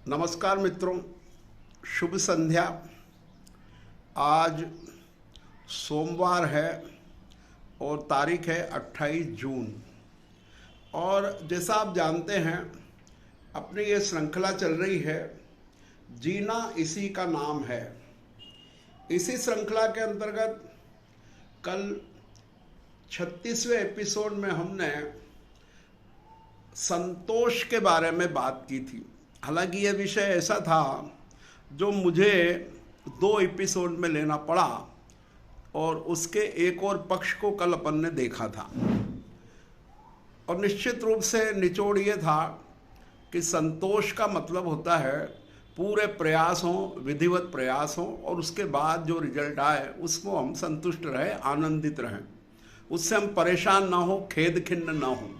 नमस्कार मित्रों, शुभ संध्या। आज सोमवार है और तारीख है 28 जून। और जैसा आप जानते हैं, अपनी ये श्रृंखला चल रही है, जीना इसी का नाम है। इसी श्रृंखला के अंतर्गत कल 36वें एपिसोड में हमने संतोष के बारे में बात की थी। हालांकि यह विषय ऐसा था जो मुझे 2 एपिसोड में लेना पड़ा और उसके एक और पक्ष को कल अपन ने देखा था। और निश्चित रूप से निचोड़ ये था कि संतोष का मतलब होता है पूरे प्रयास हों, विधिवत प्रयास हों और उसके बाद जो रिजल्ट आए उसको हम संतुष्ट रहें, आनंदित रहें, उससे हम परेशान ना हो, खेद खिन्न ना हो।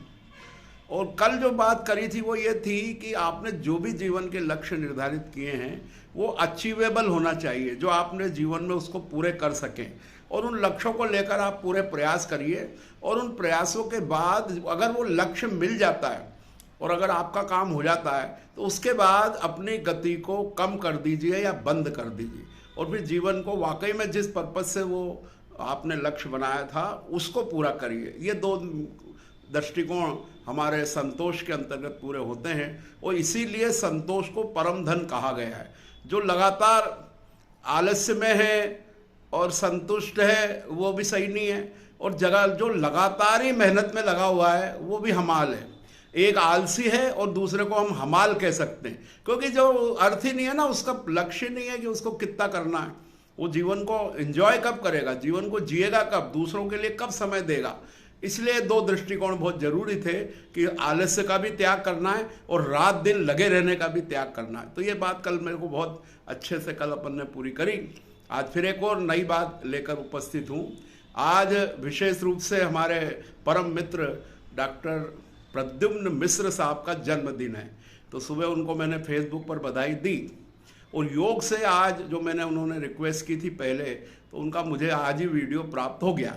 और कल जो बात करी थी वो ये थी कि आपने जो भी जीवन के लक्ष्य निर्धारित किए हैं वो अचीवेबल होना चाहिए, जो आपने जीवन में उसको पूरे कर सकें। और उन लक्ष्यों को लेकर आप पूरे प्रयास करिए और उन प्रयासों के बाद अगर वो लक्ष्य मिल जाता है और अगर आपका काम हो जाता है तो उसके बाद अपनी गति को कम कर दीजिए या बंद कर दीजिए और फिर जीवन को वाकई में जिस पर्पज से वो आपने लक्ष्य बनाया था उसको पूरा करिए। ये 2 दृष्टिकोण हमारे संतोष के अंतर्गत पूरे होते हैं और इसीलिए संतोष को परम धन कहा गया है। जो लगातार आलस्य में है और संतुष्ट है वो भी सही नहीं है, और जो लगातार ही मेहनत में लगा हुआ है वो भी हमाल है। एक आलसी है और दूसरे को हम हमाल कह सकते हैं, क्योंकि जो अर्थ ही नहीं है ना, उसका लक्ष्य नहीं है कि उसको कितना करना है, वो जीवन को एंजॉय कब करेगा, जीवन को जिएगा कब, दूसरों के लिए कब समय देगा। इसलिए 2 दृष्टिकोण बहुत जरूरी थे कि आलस्य का भी त्याग करना है और रात दिन लगे रहने का भी त्याग करना है। तो ये बात कल मेरे को बहुत अच्छे से कल अपन ने पूरी करी। आज फिर एक और नई बात लेकर उपस्थित हूँ। आज विशेष रूप से हमारे परम मित्र डॉक्टर प्रद्युम्न मिश्र साहब का जन्मदिन है, तो सुबह उनको मैंने फेसबुक पर बधाई दी। और योग से आज जो उन्होंने रिक्वेस्ट की थी पहले, तो उनका मुझे आज ही वीडियो प्राप्त हो गया।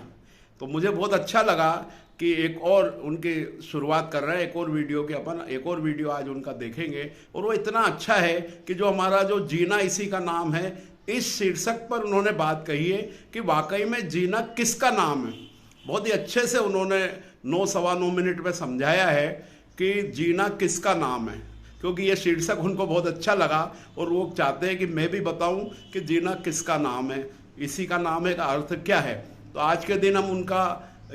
तो मुझे बहुत अच्छा लगा कि एक और उनकी शुरुआत कर रहे हैं, एक और वीडियो की अपन एक और वीडियो आज उनका देखेंगे। और वो इतना अच्छा है कि जो हमारा जो जीना इसी का नाम है, इस शीर्षक पर उन्होंने बात कही है कि वाकई में जीना किसका नाम है। बहुत ही अच्छे से उन्होंने 9-9.25 मिनट में समझाया है कि जीना किसका नाम है, क्योंकि ये शीर्षक उनको बहुत अच्छा लगा और वो चाहते हैं कि मैं भी बताऊं कि जीना किसका नाम है, इसी का नाम है का अर्थ क्या है। तो आज के दिन हम उनका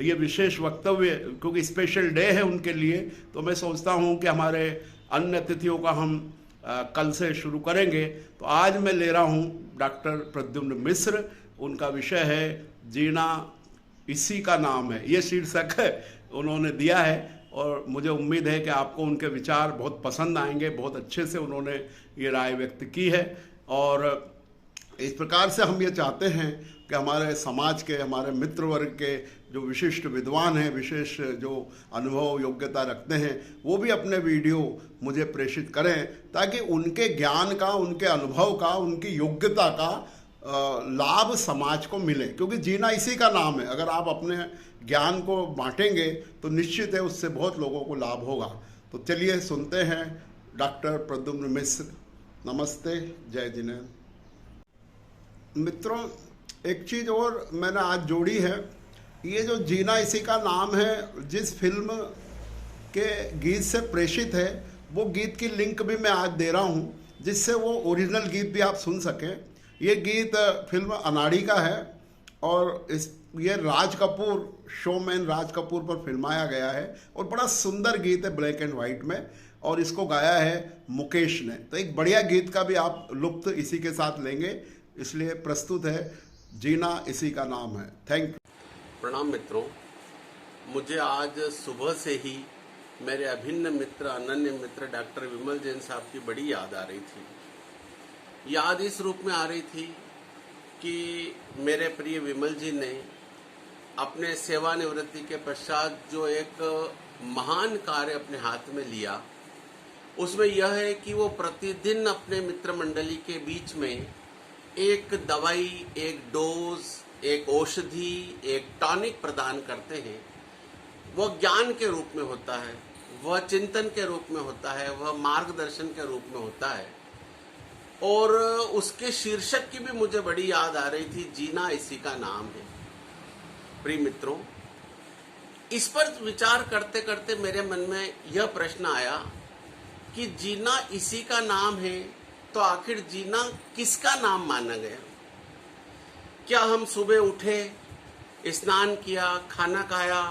ये विशेष वक्तव्य, क्योंकि स्पेशल डे है उनके लिए, तो मैं सोचता हूँ कि हमारे अन्य अतिथियों का हम कल से शुरू करेंगे। तो आज मैं ले रहा हूँ डॉक्टर प्रद्युम्न मिश्र, उनका विषय है जीना इसी का नाम है, ये शीर्षक उन्होंने दिया है। और मुझे उम्मीद है कि आपको उनके विचार बहुत पसंद आएंगे। बहुत अच्छे से उन्होंने ये राय व्यक्त की है और इस प्रकार से हम ये चाहते हैं कि हमारे समाज के, हमारे मित्र वर्ग के जो विशिष्ट विद्वान हैं, विशेष जो अनुभव योग्यता रखते हैं, वो भी अपने वीडियो मुझे प्रेषित करें ताकि उनके ज्ञान का, उनके अनुभव का, उनकी योग्यता का लाभ समाज को मिले। क्योंकि जीना इसी का नाम है। अगर आप अपने ज्ञान को बांटेंगे तो निश्चित है उससे बहुत लोगों को लाभ होगा। तो चलिए सुनते हैं डॉक्टर प्रद्युम्न मिश्र। नमस्ते, जय जिनेन्द्र। मित्रों, एक चीज़ और मैंने आज जोड़ी है। ये जो जीना इसी का नाम है जिस फिल्म के गीत से प्रेषित है, वो गीत की लिंक भी मैं आज दे रहा हूँ जिससे वो ओरिजिनल गीत भी आप सुन सकें। ये गीत फिल्म अनाड़ी का है और ये राज कपूर, शोमैन राज कपूर पर फिल्माया गया है और बड़ा सुंदर गीत है, ब्लैक एंड वाइट में, और इसको गाया है मुकेश ने। तो एक बढ़िया गीत का भी आप लुत्फ इसी के साथ लेंगे, इसलिए प्रस्तुत है जीना इसी का नाम है। Thank you. प्रणाम मित्रों, मुझे आज सुबह से ही मेरे अभिन्न मित्र, अनन्य मित्र डॉक्टर विमल जैन साहब की बड़ी याद आ रही थी। याद इस रूप में आ रही थी कि मेरे प्रिय विमल जी ने अपने सेवानिवृत्ति के पश्चात जो एक महान कार्य अपने हाथ में लिया, उसमें यह है कि वो प्रतिदिन अपने मित्र मंडली के बीच में एक दवाई, एक डोज, एक औषधि, एक टॉनिक प्रदान करते हैं। वह ज्ञान के रूप में होता है, वह चिंतन के रूप में होता है, वह मार्गदर्शन के रूप में होता है। और उसके शीर्षक की भी मुझे बड़ी याद आ रही थी, जीना इसी का नाम है। प्रिय मित्रों, इस पर विचार करते करते मेरे मन में यह प्रश्न आया कि जीना इसी का नाम है, तो आखिर जीना किसका नाम माना गया? क्या हम सुबह उठे, स्नान किया, खाना खाया,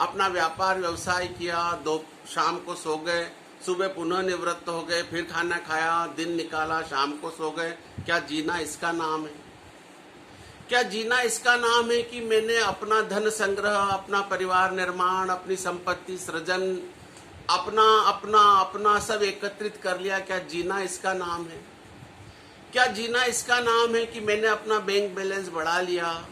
अपना व्यापार व्यवसाय किया, दो शाम को सो गए, सुबह पुनः निवृत्त हो गए, फिर खाना खाया, दिन निकाला, शाम को सो गए, क्या जीना इसका नाम है? क्या जीना इसका नाम है कि मैंने अपना धन संग्रह, अपना परिवार निर्माण, अपनी संपत्ति सृजन, अपना अपना अपना सब एकत्रित कर लिया? क्या जीना इसका नाम है? क्या जीना इसका नाम है कि मैंने अपना बैंक बैलेंस बढ़ा लिया,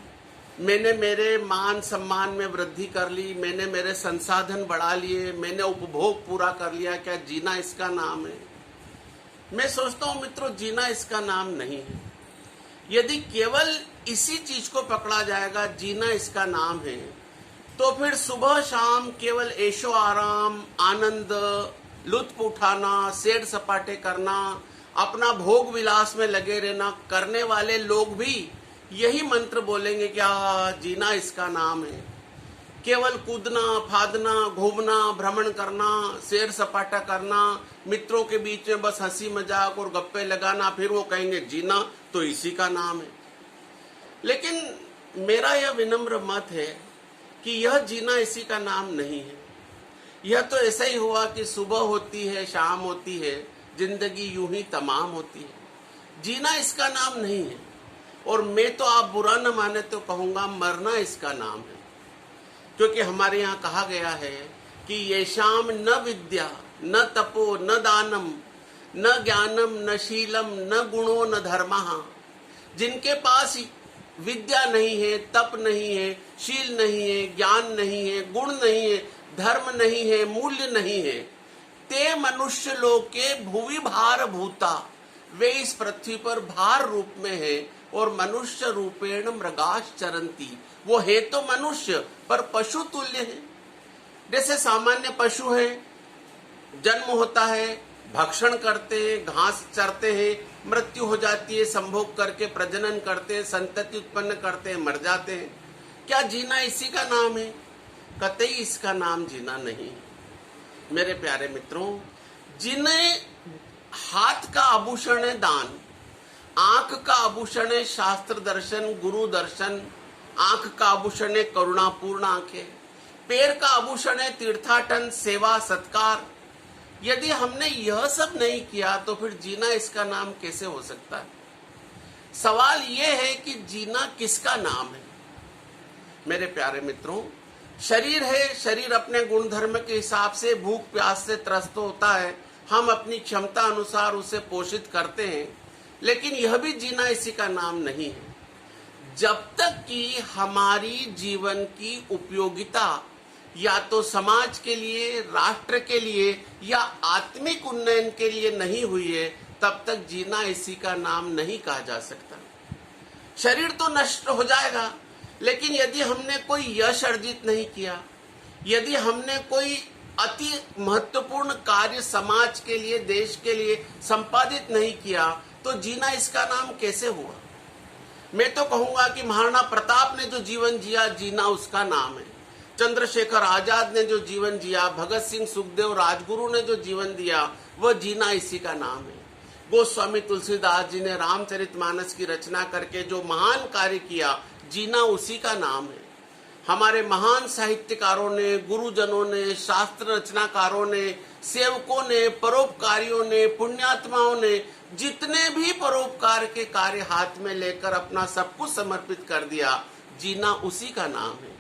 मैंने मेरे मान सम्मान में वृद्धि कर ली, मैंने मेरे संसाधन बढ़ा लिए, मैंने उपभोग पूरा कर लिया? क्या जीना इसका नाम है? मैं सोचता हूं मित्रों, जीना इसका नाम नहीं है। यदि केवल इसी चीज को पकड़ा जाएगा, जीना इसका नाम है, तो फिर सुबह शाम केवल ऐशो आराम, आनंद, लुत्फ उठाना, सैर सपाटे करना, अपना भोग विलास में लगे रहना करने वाले लोग भी यही मंत्र बोलेंगे कि जीना इसका नाम है। केवल कूदना, फादना, घूमना, भ्रमण करना, सैर सपाटा करना, मित्रों के बीच में बस हंसी मजाक और गप्पे लगाना, फिर वो कहेंगे जीना तो इसी का नाम है। लेकिन मेरा यह विनम्र मत है कि यह जीना इसी का नाम नहीं है। यह तो ऐसा ही हुआ कि सुबह होती है, शाम होती है, जिंदगी यूं ही तमाम होती है। जीना इसका नाम नहीं है। और मैं तो, आप बुरा न माने तो कहूंगा, मरना इसका नाम है। क्योंकि हमारे यहाँ कहा गया है कि येषाम न विद्या न तपो न दानम न ज्ञानम न शीलम न गुणो न धर्मः, जिनके पास विद्या नहीं है, तप नहीं है, शील नहीं है, ज्ञान नहीं है, गुण नहीं है, धर्म नहीं है, मूल्य नहीं है, ते मनुष्य लोके भुवि भार भूता, वे इस पृथ्वी पर भार रूप में है और मनुष्य रूपेण मृगाश चरंती, वो है तो मनुष्य पर पशु तुल्य है। जैसे सामान्य पशु है, जन्म होता है, भक्षण करते हैं, घास चरते हैं, मृत्यु हो जाती है, संभोग करके प्रजनन करते हैं, संतति उत्पन्न करते हैं, मर जाते हैं। क्या जीना इसी का नाम है? कतई इसका नाम जीना नहीं है। मेरे प्यारे मित्रों, जिन्हें हाथ का आभूषण है दान, आंख का आभूषण है शास्त्र दर्शन, गुरु दर्शन, आंख का आभूषण है करुणापूर्ण आंखें, पैर का आभूषण है तीर्थाटन, सेवा, सत्कार, यदि हमने यह सब नहीं किया तो फिर जीना इसका नाम कैसे हो सकता है? सवाल यह है कि जीना किसका नाम है? मेरे प्यारे मित्रों, शरीर है, शरीर अपने गुणधर्म के हिसाब से भूख प्यास से त्रस्त होता है, हम अपनी क्षमता अनुसार उसे पोषित करते हैं, लेकिन यह भी जीना इसी का नाम नहीं है। जब तक कि हमारी जीवन की उपयोगिता या तो समाज के लिए, राष्ट्र के लिए या आत्मिक उन्नयन के लिए नहीं हुई है, तब तक जीना इसी का नाम नहीं कहा जा सकता। शरीर तो नष्ट हो जाएगा, लेकिन यदि हमने कोई यश अर्जित नहीं किया, यदि हमने कोई अति महत्वपूर्ण कार्य समाज के लिए, देश के लिए संपादित नहीं किया, तो जीना इसका नाम कैसे हुआ? मैं तो कहूंगा कि महाराणा प्रताप ने जो जीवन जिया, जीना उसका नाम है। चंद्रशेखर आजाद ने जो जीवन जिया, भगत सिंह, सुखदेव, राजगुरु ने जो जीवन दिया, वह जीना इसी का नाम है। गोस्वामी तुलसीदास जी ने रामचरितमानस की रचना करके जो महान कार्य किया, जीना उसी का नाम है। हमारे महान साहित्यकारों ने, गुरुजनों ने, शास्त्र रचनाकारों ने, सेवकों ने, परोपकारियों ने, पुण्यात्माओं ने जितने भी परोपकार के कार्य हाथ में लेकर अपना सब कुछ समर्पित कर दिया, जीना उसी का नाम है।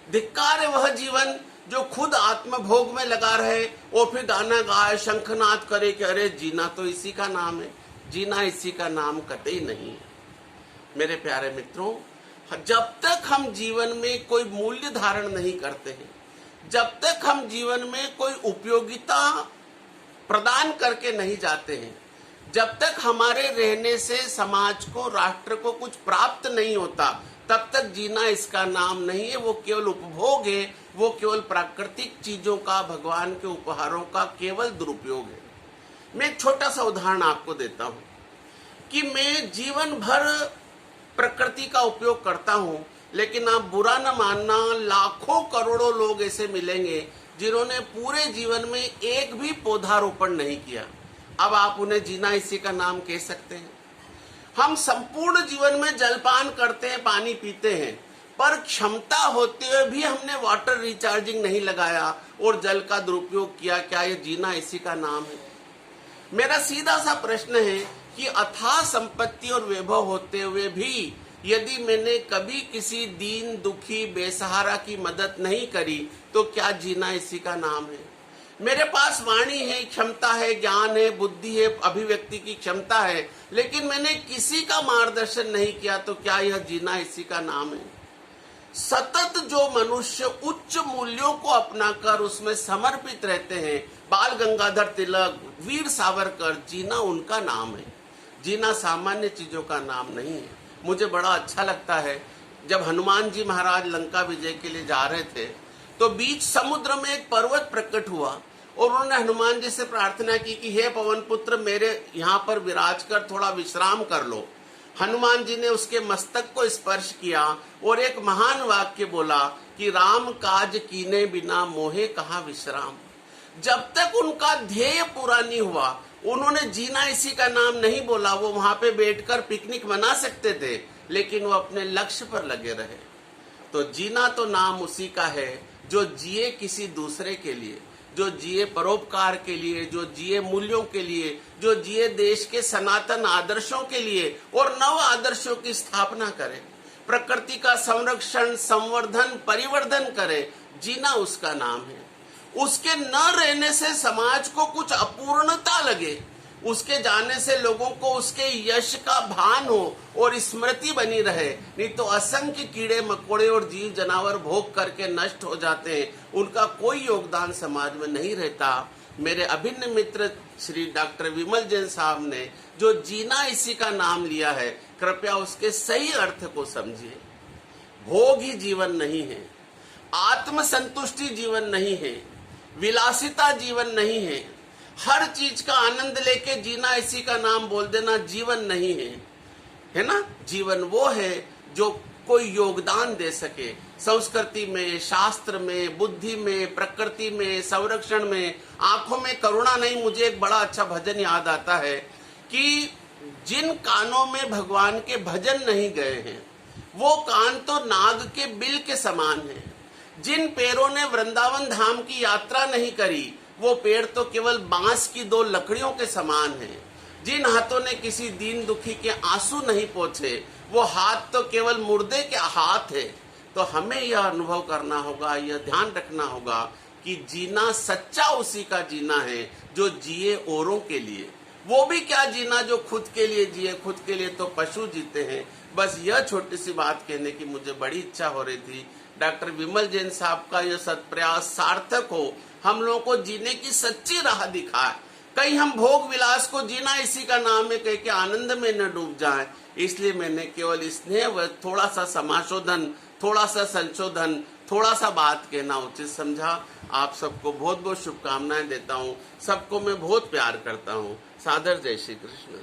धिक्कार है वह जीवन जो खुद आत्मभोग में लगा रहे और फिर गाना गाए, शंखनाद करे कि अरे जीना तो इसी का नाम है। जीना इसी का नाम कतई नहीं है। मेरे प्यारे मित्रों, जब तक हम जीवन में कोई मूल्य धारण नहीं करते हैं, जब तक हम जीवन में कोई उपयोगिता प्रदान करके नहीं जाते हैं, जब तक हमारे रहने से समाज को, राष्ट्र को कुछ प्राप्त नहीं होता, तब तक जीना इसका नाम नहीं है। वो केवल उपभोग है, वो केवल प्राकृतिक चीजों का, भगवान के उपहारों का केवल दुरुपयोग है। मैं एक छोटा सा उदाहरण आपको देता हूं। कि मैं जीवन भर प्रकृति का उपयोग करता हूं, लेकिन आप बुरा न मानना, लाखों करोड़ों लोग ऐसे मिलेंगे जिन्होंने पूरे जीवन में एक भी पौधारोपण नहीं किया। अब आप उन्हें जीना इसी का नाम कह सकते हैं। हम संपूर्ण जीवन में जलपान करते हैं, पानी पीते हैं, पर क्षमता होते हुए भी हमने वाटर रिचार्जिंग नहीं लगाया और जल का दुरुपयोग किया। क्या ये जीना इसी का नाम है? मेरा सीधा सा प्रश्न है कि अथाह संपत्ति और वैभव होते हुए भी यदि मैंने कभी किसी दीन दुखी बेसहारा की मदद नहीं करी तो क्या जीना इसी का नाम है? मेरे पास वाणी है, क्षमता है, ज्ञान है, बुद्धि है, अभिव्यक्ति की क्षमता है, लेकिन मैंने किसी का मार्गदर्शन नहीं किया तो क्या यह जीना इसी का नाम है? सतत जो मनुष्य उच्च मूल्यों को अपनाकर उसमें समर्पित रहते हैं, बाल गंगाधर तिलक, वीर सावरकर, जीना उनका नाम है। जीना सामान्य चीजों का नाम नहीं है। मुझे बड़ा अच्छा लगता है जब हनुमान जी महाराज लंका विजय के लिए जा रहे थे तो बीच समुद्र में एक पर्वत प्रकट हुआ और उन्होंने हनुमान जी से प्रार्थना की कि हे पवन पुत्र, मेरे यहाँ पर विराज कर थोड़ा विश्राम कर लो। हनुमान जी ने उसके मस्तक को स्पर्श किया और एक महान वाक्य बोला कि राम काज कीने बिना मोहे कहा विश्राम। जब तक उनका ध्येय पूरा नहीं हुआ उन्होंने जीना इसी का नाम नहीं बोला। वो वहां पे बैठकर पिकनिक मना सकते थे, लेकिन वो अपने लक्ष्य पर लगे रहे। तो जीना तो नाम उसी का है जो जिए किसी दूसरे के लिए, जो जिए परोपकार के लिए, जो जिए मूल्यों के लिए, जो जिए देश के सनातन आदर्शों के लिए और नव आदर्शों की स्थापना करे, प्रकृति का संरक्षण, संवर्धन, परिवर्धन करे। जीना उसका नाम है। उसके न रहने से समाज को कुछ अपूर्णता लगे, उसके जाने से लोगों को उसके यश का भान हो और स्मृति बनी रहे, नहीं तो असंख्य कीड़े मकोड़े और जीव जानवर भोग करके नष्ट हो जाते हैं, उनका कोई योगदान समाज में नहीं रहता। मेरे अभिन्न मित्र श्री डॉक्टर विमल जैन साहब ने जो जीना इसी का नाम लिया है, कृपया उसके सही अर्थ को समझिए। भोग ही जीवन नहीं है, आत्मसंतुष्टि जीवन नहीं है, विलासिता जीवन नहीं है, हर चीज का आनंद लेके जीना इसी का नाम बोल देना जीवन नहीं है, है ना? जीवन वो है जो कोई योगदान दे सके संस्कृति में, शास्त्र में, बुद्धि में, प्रकृति में, संरक्षण में। आंखों में करुणा नहीं। मुझे एक बड़ा अच्छा भजन याद आता है कि जिन कानों में भगवान के भजन नहीं गए हैं वो कान तो नाग के बिल के समान है। जिन पैरों ने वृंदावन धाम की यात्रा नहीं करी वो पैर तो केवल बांस की दो लकड़ियों के समान हैं। जिन हाथों ने किसी दीन दुखी के आंसू नहीं पोंछे वो हाथ तो केवल मुर्दे के हाथ है। तो हमें यह अनुभव करना होगा, यह ध्यान रखना होगा कि जीना सच्चा उसी का जीना है जो जिए औरों के लिए। वो भी क्या जीना जो खुद के लिए जिए, खुद के लिए तो पशु जीते हैं। बस यह छोटी सी बात कहने की मुझे बड़ी इच्छा हो रही थी। डॉक्टर विमल जैन साहब का यह सत्प्रयास सार्थक हो, हम लोगों को जीने की सच्ची राह दिखाए। कहीं हम भोग विलास को जीना इसी का नाम है कह के आनंद में न डूब जाएं। इसलिए मैंने केवल स्नेह व थोड़ा सा समाशोधन, थोड़ा सा संशोधन, थोड़ा सा बात कहना उचित समझा। आप सबको बहुत बहुत शुभकामनाएं देता हूँ। सबको मैं बहुत प्यार करता हूँ। सादर जय श्री कृष्ण।